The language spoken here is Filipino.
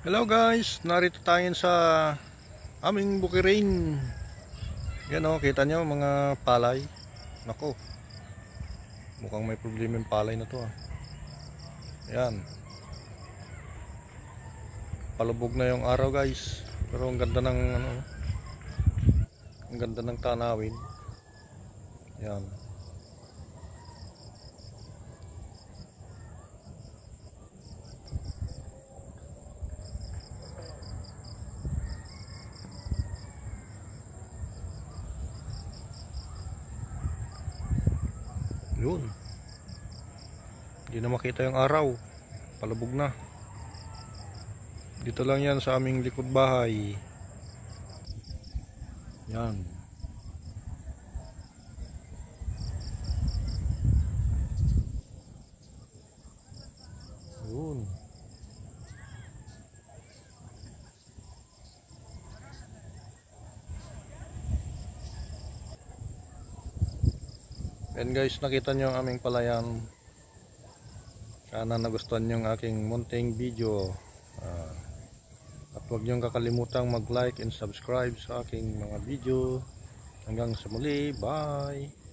Hello guys, narito tayo sa aming bukirin. Yan o, kita nyo mga palay. Nako, mukhang may problema yung palay na to. Yan, palubog na yung araw guys. Pero ang ganda ng ang ganda ng tanawin. Yan. Yun, hindi na makita yung araw, palubog na. Dito lang yan sa aming likod bahay. Yan. Yun. And guys, nakita nyo ang aming palayan. Sana nagustuhan nyo ang aking munting video. At huwag nyo kakalimutang mag-like and subscribe sa aking mga video. Hanggang sa muli, bye!